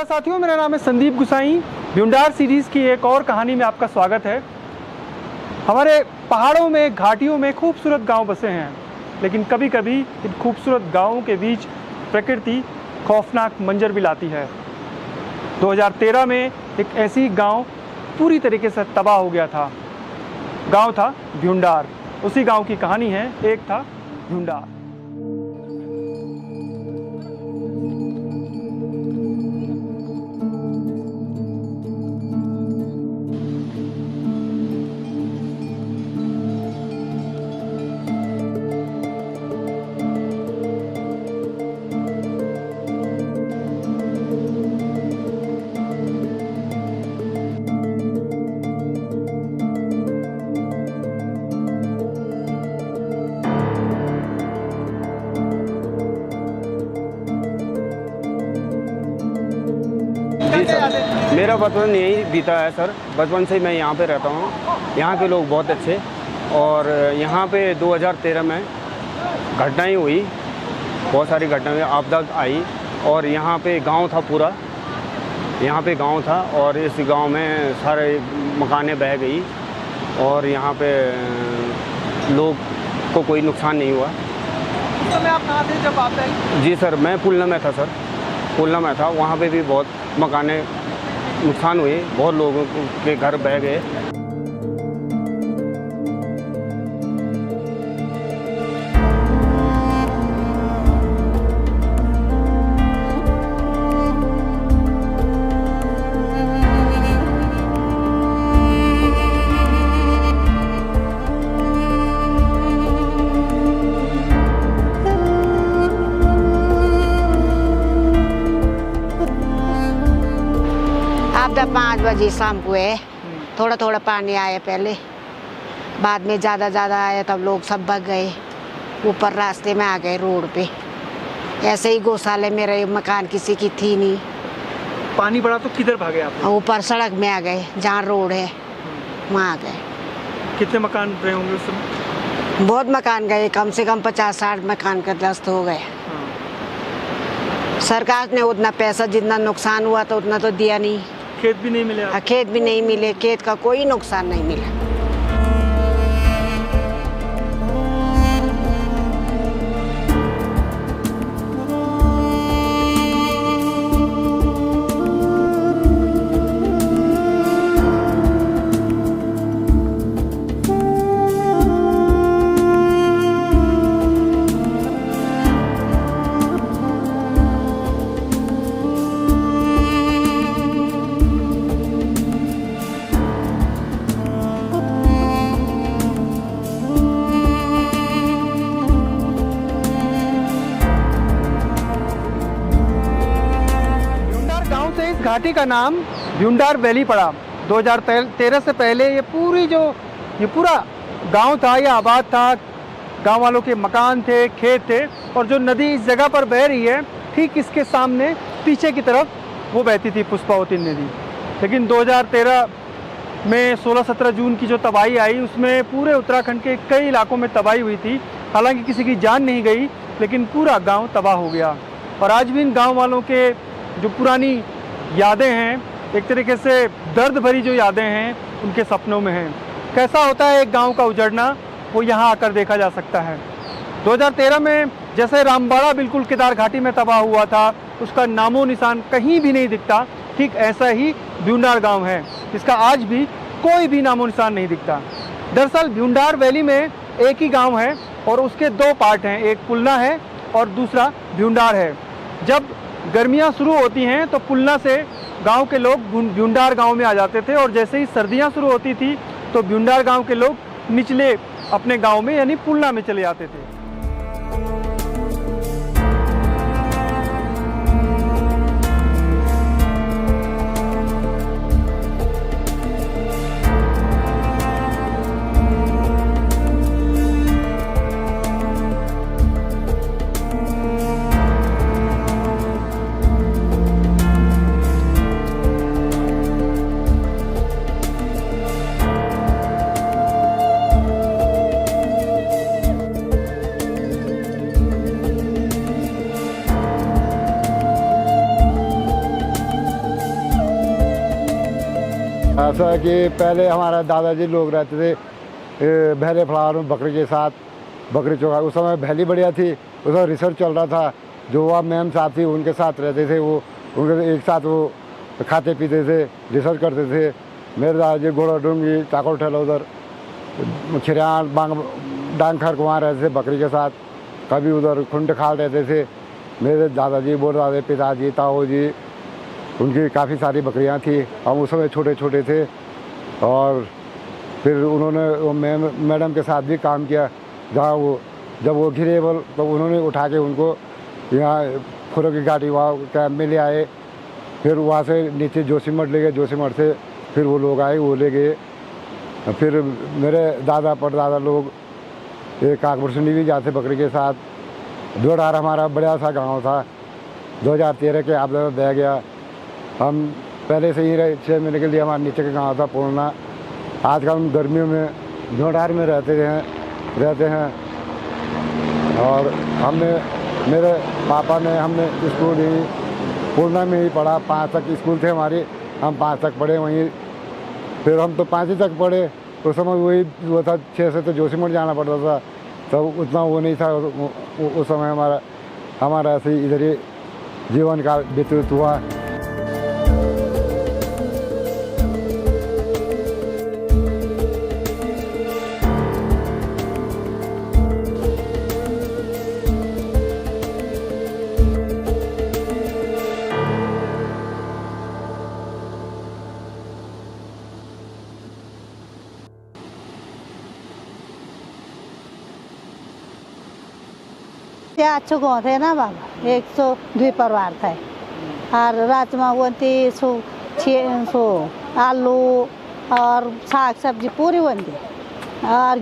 साथियों, मेरा नाम है संदीप गुसाई। भ्यूंडार सीरीज़ की एक और कहानी में आपका स्वागत है। हमारे पहाड़ों में, घाटियों में खूबसूरत गांव बसे हैं, लेकिन कभी कभी इन खूबसूरत गांवों के बीच प्रकृति खौफनाक मंजर भी लाती है। 2013 में एक ऐसी गांव पूरी तरीके से तबाह हो गया था। गांव था भ्यूंडार। उसी गांव की कहानी है, एक था भ्यूंडार। मेरा बचपन यहीं बीता है सर। बचपन से मैं यहाँ पे रहता हूँ। यहाँ के लोग बहुत अच्छे, और यहाँ पे 2013 में घटनाएं हुई, बहुत सारी घटनाएं, आपदा आई, और यहाँ पे गांव था पूरा। यहाँ पे गांव था और इस गांव में सारे मकानें बह गई, और यहाँ पे लोग को कोई नुकसान नहीं हुआ। उस समय आप कहाँ थे जब आपदा आई? जी सर, मैं पुलना में था सर। पुलना में था, वहाँ पे भी बहुत मकानें नुकसान हुए, बहुत लोगों के घर बह गए। आपदा 5 बजे शाम को है। थोड़ा थोड़ा पानी आया पहले, बाद में ज़्यादा आया, तब लोग सब भाग गए। ऊपर रास्ते में आ गए, रोड पे। ऐसे ही गौशाले में रहे, मकान किसी की थी नहीं। पानी बढ़ा तो किधर भागे आप? ऊपर सड़क में आ गए, जहाँ रोड है वहाँ आ गए। कितने मकान रहे होंगे उस समय? बहुत मकान गए, कम से कम 50-60 मकान का ध्वस्त हो गए। सरकार ने उतना पैसा, जितना नुकसान हुआ तो उतना तो दिया नहीं। खेत भी नहीं मिले आपको? खेत भी नहीं मिले, खेत का कोई नुकसान नहीं मिला। घाटी का नाम भ्यूंडार वैली पड़ा। 2013 से पहले ये पूरा गांव था, ये आबाद था। गांव वालों के मकान थे, खेत थे, और जो नदी इस जगह पर बह रही है, ठीक इसके सामने पीछे की तरफ वो बहती थी, पुष्पावती नदी। लेकिन 2013 में 16-17 जून की जो तबाही आई, उसमें पूरे उत्तराखंड के कई इलाकों में तबाही हुई थी। हालांकि किसी की जान नहीं गई, लेकिन पूरा गाँव तबाह हो गया। और आज भी इन गाँव वालों के जो पुरानी यादें हैं, एक तरीके से दर्द भरी जो यादें हैं, उनके सपनों में हैं। कैसा होता है एक गांव का उजड़ना, वो यहाँ आकर देखा जा सकता है। 2013 में जैसे रामबाड़ा बिल्कुल केदार घाटी में तबाह हुआ था, उसका नामो निशान कहीं भी नहीं दिखता, ठीक ऐसा ही भ्यूंडार गांव है, जिसका आज भी कोई भी नामो निशान नहीं दिखता। दरअसल भ्यूंडार वैली में एक ही गाँव है, और उसके 2 पार्ट हैं, एक पुलना है और दूसरा भ्यूंडार है। जब गर्मियां शुरू होती हैं तो पुलना से गांव के लोग भ्यूंडार गांव में आ जाते थे, और जैसे ही सर्दियां शुरू होती थी तो भ्यूंडार गांव के लोग निचले अपने गांव में यानी पुलना में चले जाते थे। ऐसा है कि पहले हमारा दादाजी लोग रहते थे भैले फलावर में बकरी के साथ, बकरी चौका। उस समय भैली बढ़िया थी, उस समय रिसर्च चल रहा था। जो वह मैम साहब थी उनके साथ रहते थे, वो उनके एक साथ वो खाते पीते थे, रिसर्च करते थे। मेरे दादाजी घोड़ा डूंगी चाकोर ठेला उधर खिरियान डांग खर वहाँ रहते थे बकरी के साथ। कभी उधर खुंड खाल रहते थे। मेरे दादाजी बोल रहे पिताजी ताऊ जी उनकी काफ़ी सारी बकरियां थी। हम उस समय छोटे छोटे थे और फिर उन्होंने वो मैडम के साथ भी काम किया। जहाँ वो जब वो गिरे बोल तो उन्होंने उठा के उनको यहाँ खुरों की घाटी वहाँ कैंप में ले आए। फिर वहाँ से नीचे जोशीमठ ले गए, जोशीमठ से फिर वो लोग आए, वो ले गए। फिर मेरे दादा परदादा लोग ये काकपुरसुनी भी जाते बकरी के साथ। जोड़ार हमारा बड़ा सा गांव था, 2013 के आपदा में बह गया। हम पहले से ही 6 महीने के लिए हमारे नीचे का गांव था पूर्णा। आजकल हम गर्मियों में जोड़ार में रहते हैं और हमने मेरे पापा ने हमने स्कूल ही पूर्णा में ही पढ़ा। 5 तक स्कूल थे हमारी, हम 5 तक पढ़े वहीं। फिर हम तो 5 ही तक पढ़े। उस समय वही वो था, 6 से तो जोशीमठ जाना पड़ता था, तो उतना वो नहीं था। उस समय हमारा ऐसे ही इधर ही जीवन का व्यतीत हुआ। अच्छो गाँव थे ना बाबा, 102 परिवार थे। और राजमा बनती सो आलू और साग सब्जी पूरी बनती। और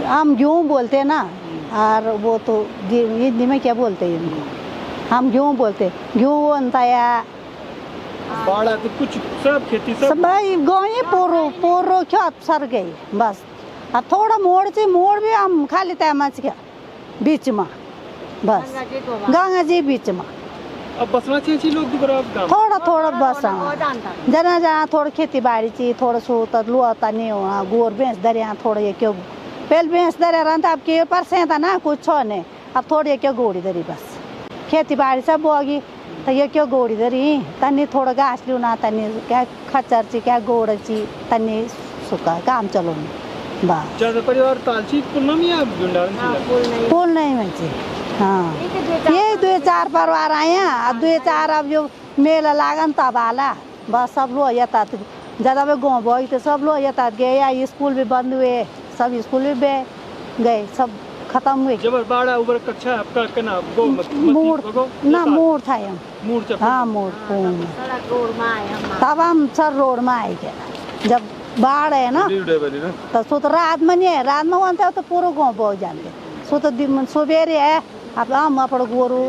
हम गेहूँ बोलते ना, और वो तो हिंदी में क्या बोलते हैं इनको, हम गेहूँ बोलते। गेहूँ बनता या बाढ़ आती कुछ सब खेती सब भाई गाँव ही पोरो क्यों सर गई बस। अब थोड़ा मोड़ भी हम खाली तय मच गया बीच में, बस गंगा जी बीच में। अब बसना चाहिए लोग थोड़ा बस जना थोड़ा खेती बाड़ी चाहिए, थोड़ा सूत लुआता नहीं होना। गोर भैंस दरिया थोड़ा ये क्यों पहले भैंस दरिया रहा, अब के परसे था ना कुछ नहीं। अब थोड़ी क्यों गोड़ी दरी बस खेती बाड़ी सब होगी तो ये क्यों गोड़ी दरी तनी थोड़ा घास लियो ना, तनी क्या खच्चर ची क्या गोड़ ची तनी सुखा काम चलो बस। ज्यादा परिवार तालची पुलना में या पुल नहीं मंची। हाँ ये 2-4 परिवार आए हैं। अब 2-4 अब जो मेला लागन तब आला बस। सब लोग यता ज़्यादा में गाँव बोई तो सब लोग यता गए या स्कूल भी बंद हुए, सब स्कूल भी गए, सब खत्म हुए। जब बाढ़ उबर कक्षा आपका कना मूड था हम मूड। हाँ मूड तब हम सर रोड में आए गए। जब बाढ़ है ना तो सो तो रात में नहीं है, रात में बनता है तो पूरा गाँव बहुत जानते। सो तो सुबेरे है। अब हम अपने गोरू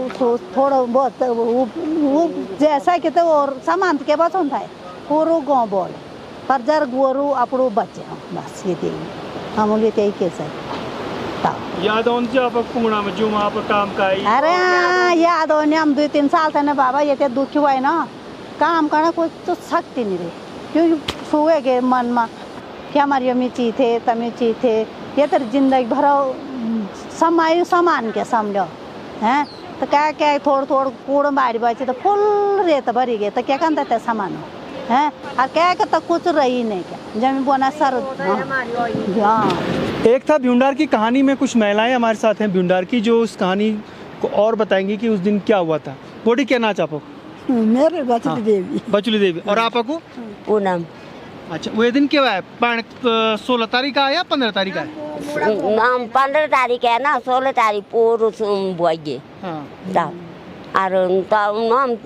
थोड़ा बहुत वो जैसा कि तो और सामान के बस होता है पूरा गाँव बोल पर जर गोरू अपड़ो बच्चे बस ये हम लेते ही कैसे याद आप पुंगड़ा में जो आप काम का अरे याद होने हम 2-3 साल थे ना बाबा। ये दुखी हुआ है ना, काम करना कोई तो शक्ति नहीं रही क्योंकि सुए के मन में कि हमारी अम्मी ची थे तमी ची थे। ये तो जिंदगी भर समय सामान के समझो हैं तो क्या थोड़ा कूड़ बाड़ी बची तो फुल रेत भरी गए तो क्या करता था सामान हैं। और क्या तो कुछ रही नहीं क्या जमीन बोना सर। हाँ एक था भ्यूंडार की कहानी में कुछ महिलाएं हमारे साथ हैं भ्यूंडार की, जो उस कहानी को और बताएंगी कि उस दिन क्या हुआ था। बोडी क्या नाच आपको? मेरे बचली देवी। बचली देवी। और आपको? पूनम। अच्छा वो दिन क्या है? 16 तारीख का या 15 तारीख का है? हम 15 तारीख है ना, 16 तारीख पूर्व बोगे और हम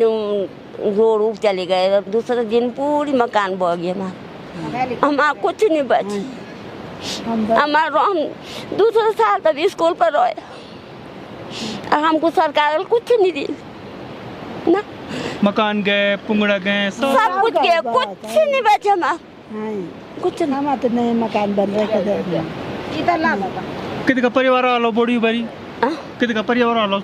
रोड उप चले गए। दूसरे दिन पूरी मकान बह गए हमारा कुछ नहीं बच। हमारा हम दूसरे साल तक स्कूल पर रोए और हमको सरकार कुछ नहीं दी ना। मकान गए, पुंगड़ा गए, सब कुछ गए, कुछ नहीं बचा हमारा कुछ नहीं। हमारा तो नए मकान बन रहे कितने का परिवार वालों बोड़ी बारी कितने का परिवार वालों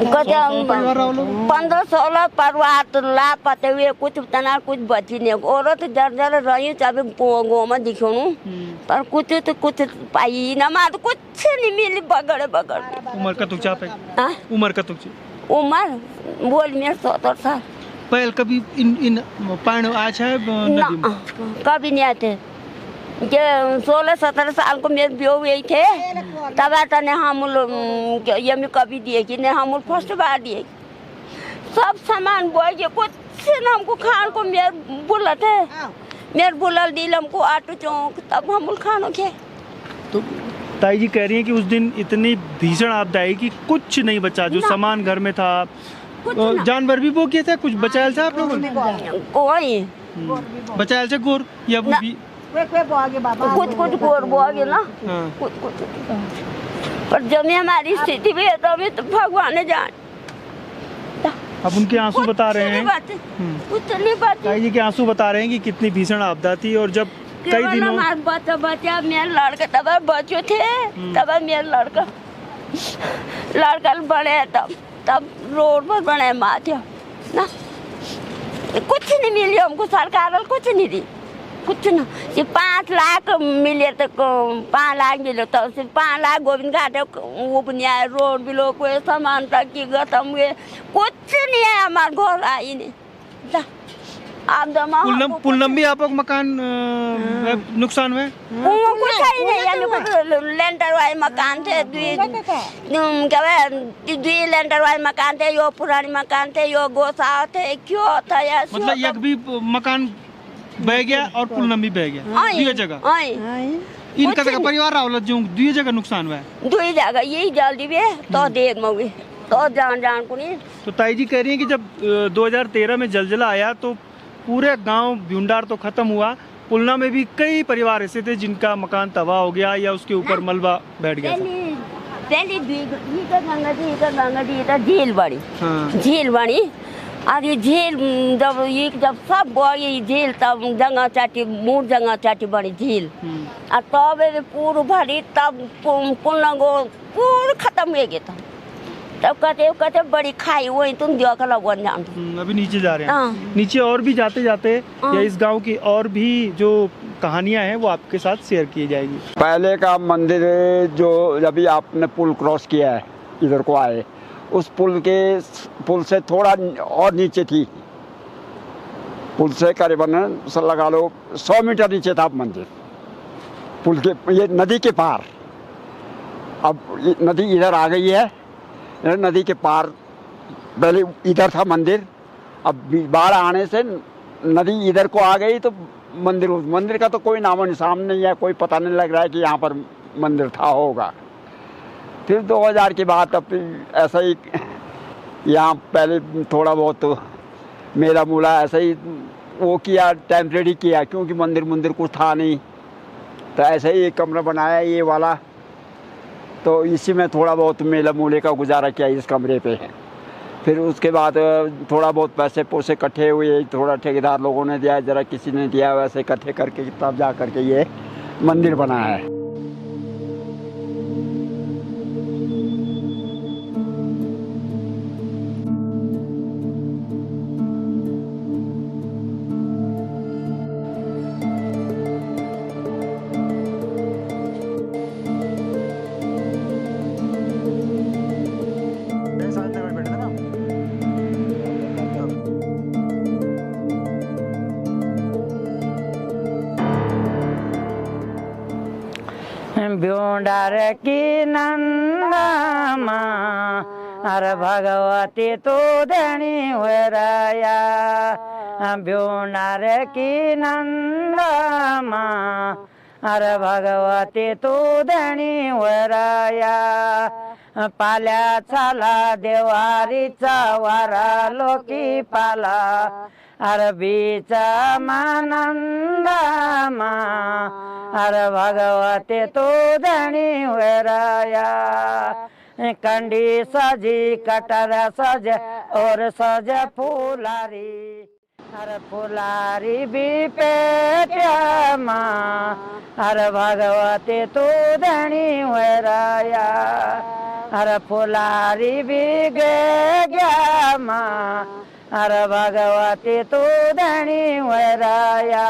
परिवार रहो लोग? 15-16 परिवार तो लापते हुए, कुछ तना कुछ बची नहीं। औरत जर रही चाहे गाँव में दिखोनू, पर कुछ पाई ना, मार कुछ नहीं मिली, बगड़ उम्र का तुझा पे? उम्र का तुझे? उम्र बोल मेरे 70 साल। पहले कभी इन पानी आज है नदी में? कभी नहीं आते। 16-17 साल को मेरे ब्याह हुए थे, तब आता ने हम ये में कभी दिए कि नहीं, हम फर्स्ट बार दिए सब सामान बोए के कुछ न हमको खान को मेरे बुला थे, मेरे बुलल दिल हमको आटू चौक, तब हम खानों के। तो ताई जी कह रही हैं कि उस दिन इतनी भीषण आपदा आई कि कुछ नहीं बचा, जो सामान घर में था, जानवर भी वो किया था, कुछ बचाया था आप लोगों ने? कोई बचाया था गोर या वो भी? कुछ गोर बोगे ना, कुछ पर जब हमारी स्थिति भी है तो हमें तो भगवान ने जान। अब उनके आंसू बता रहे हैं, कुछ नहीं बात। ताई जी के आंसू बता रहे हैं कि कितनी भीषण आपदा थी, और जब कई दिनों बच्चा मेरा लड़का तब बच्चों थे, तब मेरा लड़का बड़े तब रोड पर बने माथे ना, कुछ नहीं मिली हमको, सरकार कुछ नहीं दी, कुछ ना। ये 5 लाख मिले तो 5 लाख मिले तो सिर्फ 5 लाख गोविंद घाट वो भी नहीं आए, रोड भी लोग कोई सामान तक की खत्म हुए, कुछ नहीं है हमारे घर आई नहीं। आप पुलनम भी आपको मकान नुकसान हुए? कुछ ही नहीं, हमें लेंटर वाले मकान थे, दुई लेंटर वाले मकान थे, यो पुराने मकान थे, यो गोसा थे, क्यों था यार? मतलब एक भी मकान बह गया और पुलनम भी बह गया, दुई जगह इनका परिवार रावल जो दुई जगह नुकसान हुआ है, दुई जगह यही जल्दी भी तो देर में हुई तो जान को नहीं। तो ताई जी कह रही है कि जब 2013 में जलजला आया तो पूरे गांव भ्यूंडार तो खत्म हुआ, पुलना में भी कई परिवार ऐसे थे जिनका मकान तबाह हो गया या उसके ऊपर मलबा बैठ गया था। पहले झील बड़ी, झील बड़ी, और ये झील जब सब बड़ी झील तब जंगा चाटी मूर जंगा चाटी बड़ी झील, और तब पूरा भरी तब पुलना गो पूरा खत्म हो गया था। तब कहते बड़ी खाई वही तुम देखला वन जान। अभी नीचे जा रहे हैं, नीचे और भी जाते जाते या इस गांव की और भी जो कहानियां हैं वो आपके साथ शेयर की जाएगी। पहले का मंदिर जो अभी आपने पुल क्रॉस किया है इधर को आए, उस पुल से थोड़ा और नीचे थी, पुल से करीबन लगा लो 100 मीटर नीचे था मंदिर, पुल के ये नदी के पार। अब नदी इधर आ गई है, नदी के पार पहले इधर था मंदिर, अब बाढ़ आने से नदी इधर को आ गई तो मंदिर का तो कोई नामो निशान नहीं है, कोई पता नहीं लग रहा है कि यहाँ पर मंदिर था होगा। फिर 2000 के बाद अब ऐसा ही यहाँ पहले थोड़ा बहुत मेला मूला ऐसा ही वो किया, टेम्परेरी किया, क्योंकि मंदिर कुछ था नहीं, तो ऐसे ही एक कमरा बनाया ये वाला, तो इसी में थोड़ा बहुत मेला मूले का गुजारा किया इस कमरे पे। फिर उसके बाद थोड़ा बहुत पैसे पोसे इकट्ठे हुए, थोड़ा ठेकेदार लोगों ने दिया, ज़रा किसी ने दिया, वैसे इकट्ठे करके तब जा करके ये मंदिर बना है। भ्यूंडार की नंदा अरे भगवती तू धनी हुराया, भ्यूंडार की नंदा अरे भगवती तू धनी हुराया, पाल्या चाला देवारीचा वारा लोकी पाला, अरबीचा मानंदा अरे भगवती तू धनी हुराया, कंडी सजी कटर सज और सज फुलारी, अरे फुलारी भी पेट्या अरे भगवती तू धनी हुराया, अरे फुलारी भी गया माँ अरे भगवती तू धनी वराया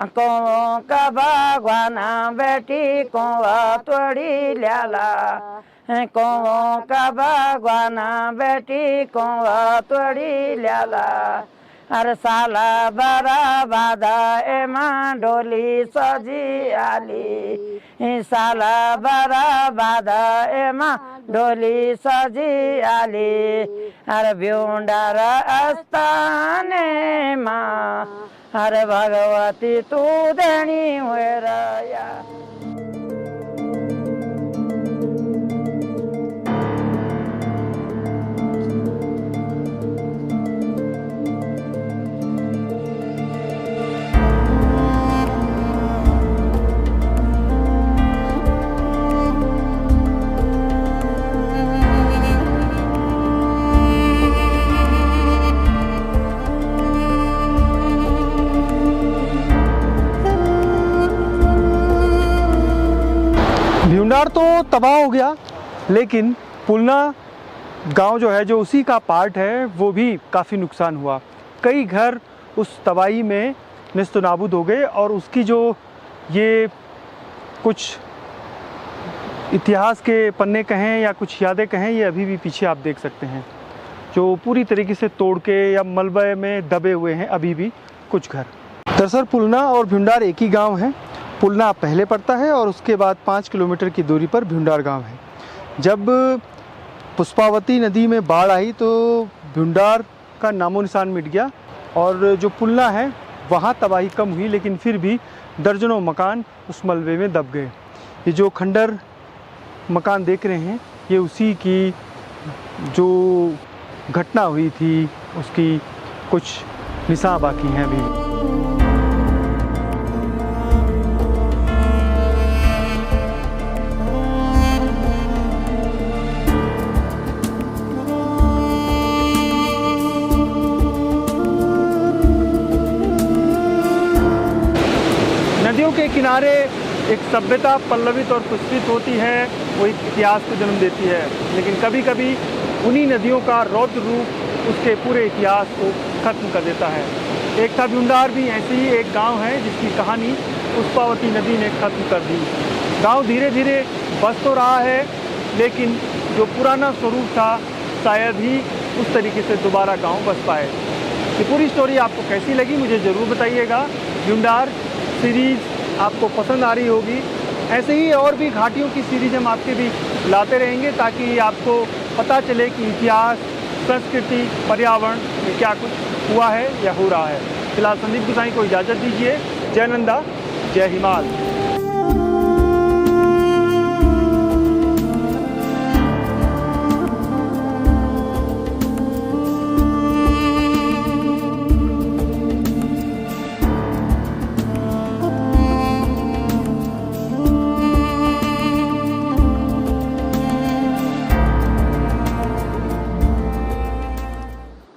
कौन का भगवाना बेटी कौवा तोड़ी ल्याला कौन का भगवाना बेटी कौवा तोड़ी ल्याला अरे साला बरा बाधा एमा डोली सजी आली साला बरा बाधा एमा डोली सजी आली अरे भ्युंडार अस्ताने माँ अरे भगवती तू धनी वराया। भ्युंडार तो तबाह हो गया, लेकिन पुलना गांव जो है, जो उसी का पार्ट है, वो भी काफ़ी नुकसान हुआ। कई घर उस तबाही में नेस्त नाबूद हो गए और उसकी जो ये कुछ इतिहास के पन्ने कहें या कुछ यादें कहें, ये अभी भी पीछे आप देख सकते हैं, जो पूरी तरीके से तोड़ के या मलबे में दबे हुए हैं अभी भी कुछ घर। दरअसल पुलना और भ्युंडार एक ही गांव है। पुलना पहले पड़ता है और उसके बाद 5 किलोमीटर की दूरी पर भ्युंडार गांव है। जब पुष्पावती नदी में बाढ़ आई तो भ्युंडार का नामो निशान मिट गया और जो पुलना है वहाँ तबाही कम हुई, लेकिन फिर भी दर्जनों मकान उस मलबे में दब गए। ये जो खंडर मकान देख रहे हैं, ये उसी की जो घटना हुई थी उसकी कुछ निशान बाकी हैं अभी। नदियों के किनारे एक सभ्यता पल्लवित और पुष्पित होती है, वो एक इतिहास को जन्म देती है, लेकिन कभी कभी उन्हीं नदियों का रौद्र रूप उसके पूरे इतिहास को खत्म कर देता है। एक था भ्युंडार भी ऐसे ही एक गांव है जिसकी कहानी पुष्पावती नदी ने खत्म कर दी। गांव धीरे धीरे बस तो रहा है, लेकिन जो पुराना स्वरूप था शायद ही उस तरीके से दोबारा गाँव बस पाए। ये पूरी स्टोरी आपको कैसी लगी मुझे ज़रूर बताइएगा। भ्युंडार सीरीज़ आपको पसंद आ रही होगी। ऐसे ही और भी घाटियों की सीरीज़ हम आपके भी लाते रहेंगे ताकि आपको पता चले कि इतिहास, संस्कृति, पर्यावरण में क्या कुछ हुआ है या हो रहा है। फिलहाल संदीप गुसाई को इजाज़त दीजिए। जय नंदा, जय हिमाल।